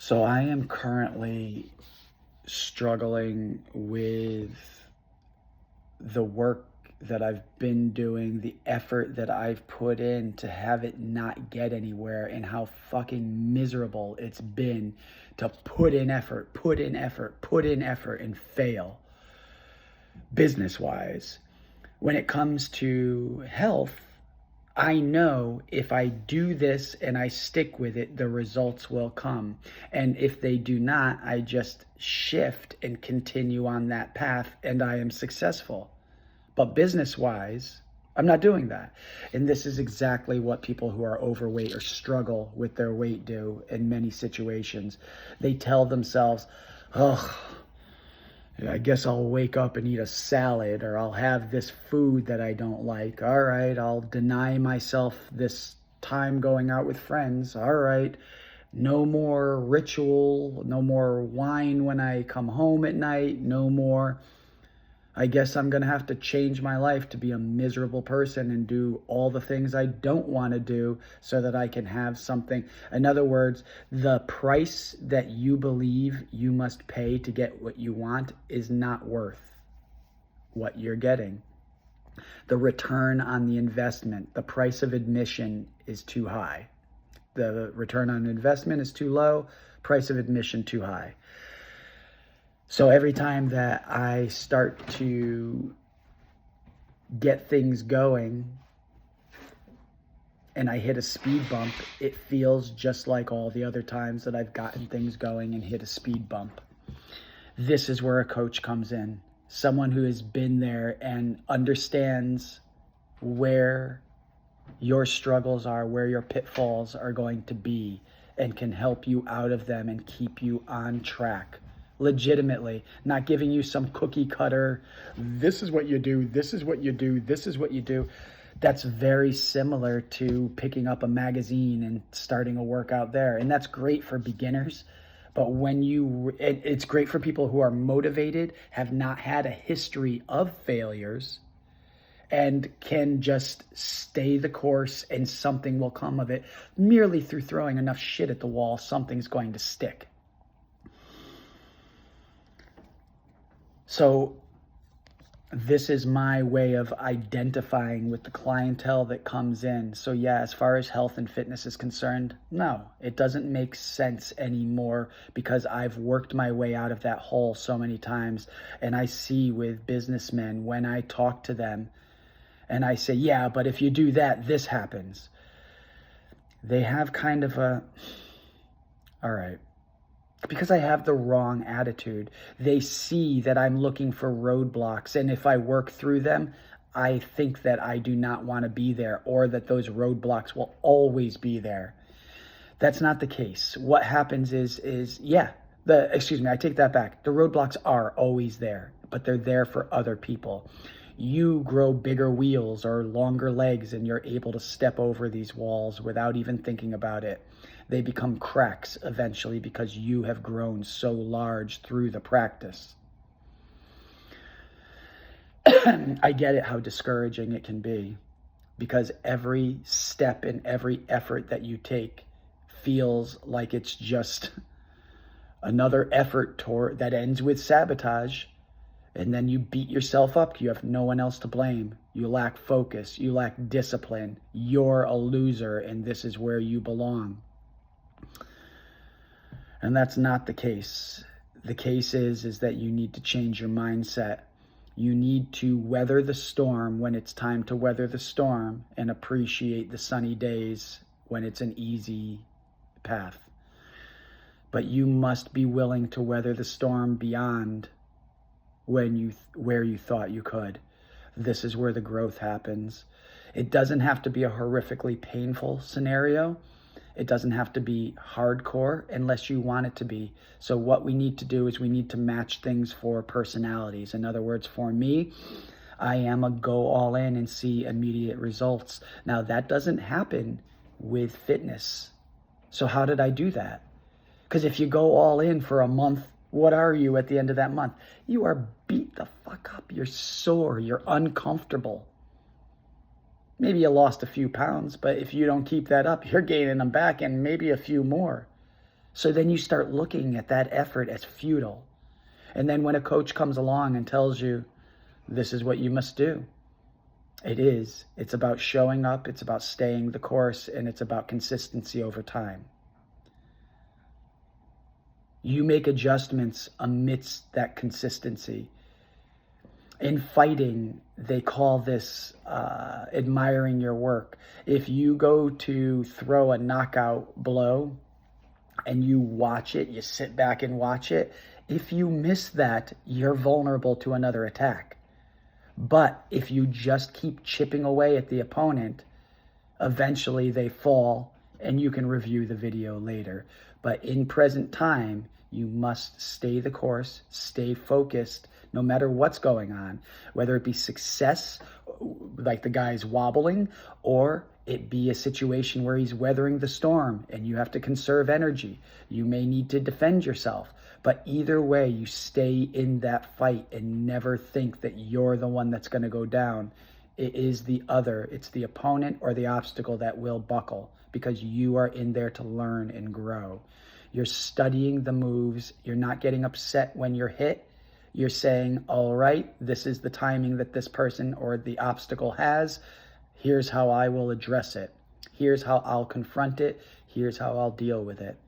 So I am currently struggling with the work that I've been doing, the effort that I've put in to have it not get anywhere, and how fucking miserable it's been to put in effort, put in effort, put in effort and fail business wise. When it comes to health, I know if I do this and I stick with it, the results will come. And if they do not, I just shift and continue on that path and I am successful. But business wise, I'm not doing that. And this is exactly what people who are overweight or struggle with their weight do in many situations. They tell themselves, oh, I guess I'll wake up and eat a salad, or I'll have this food that I don't like. All right, I'll deny myself this time going out with friends. All right, no more ritual, no more wine when I come home at night, no more. I guess I'm going to have to change my life to be a miserable person and do all the things I don't want to do so that I can have something. In other words, the price that you believe you must pay to get what you want is not worth what you're getting. The return on the investment, the price of admission is too high. The return on investment is too low, price of admission too high. So every time that I start to get things going and I hit a speed bump, it feels just like all the other times that I've gotten things going and hit a speed bump. This is where a coach comes in. Someone who has been there and understands where your struggles are, where your pitfalls are going to be, and can help you out of them and keep you on track. Legitimately, not giving you some cookie cutter, this is what you do, this is what you do, this is what you do. That's very similar to picking up a magazine and starting a workout there. And that's great for beginners. But it's great for people who are motivated, have not had a history of failures, and can just stay the course and something will come of it. Merely through throwing enough shit at the wall, something's going to stick. So this is my way of identifying with the clientele that comes in. So yeah, as far as health and fitness is concerned, no, it doesn't make sense anymore because I've worked my way out of that hole so many times. And I see with businessmen, when I talk to them and I say, yeah, but if you do that, this happens. They have kind of a, all right. Because I have the wrong attitude. They see that I'm looking for roadblocks, and if I work through them, I think that I do not want to be there, or that those roadblocks will always be there. That's not the case. What happens is I take that back. The roadblocks are always there, but they're there for other people. You grow bigger wheels or longer legs and you're able to step over these walls without even thinking about it. They become cracks eventually because you have grown so large through the practice. I get it how discouraging it can be because every step and every effort that you take feels like it's just another effort that ends with sabotage. And then you beat yourself up. You have no one else to blame. You lack focus. You lack discipline. You're a loser, and this is where you belong. And that's not the case. The case is that you need to change your mindset. You need to weather the storm when it's time to weather the storm and appreciate the sunny days when it's an easy path. But you must be willing to weather the storm beyond where you thought you could. This is where the growth happens. It doesn't have to be a horrifically painful scenario. It doesn't have to be hardcore unless you want it to be. So what we need to do is we need to match things for personalities. In other words, for me, I am a go all in and see immediate results. Now that doesn't happen with fitness. So how did I do that? Because if you go all in for a month, what are you at the end of that month? You are beat the fuck up. You're sore. You're uncomfortable. Maybe you lost a few pounds, but if you don't keep that up, you're gaining them back and maybe a few more. So then you start looking at that effort as futile. And then when a coach comes along and tells you, this is what you must do, it is. It's about showing up, it's about staying the course, and it's about consistency over time. You make adjustments amidst that consistency. In fighting, they call this admiring your work. If you go to throw a knockout blow and you watch it, you sit back and watch it, if you miss that, you're vulnerable to another attack. But if you just keep chipping away at the opponent, eventually they fall and you can review the video later. But in present time, you must stay the course, stay focused, no matter what's going on, whether it be success, like the guy's wobbling, or it be a situation where he's weathering the storm and you have to conserve energy. You may need to defend yourself. But either way, you stay in that fight and never think that you're the one that's going to go down. It is the other. It's the opponent or the obstacle that will buckle, because you are in there to learn and grow. You're studying the moves. You're not getting upset when you're hit. You're saying, all right, this is the timing that this person or the obstacle has. Here's how I will address it. Here's how I'll confront it. Here's how I'll deal with it.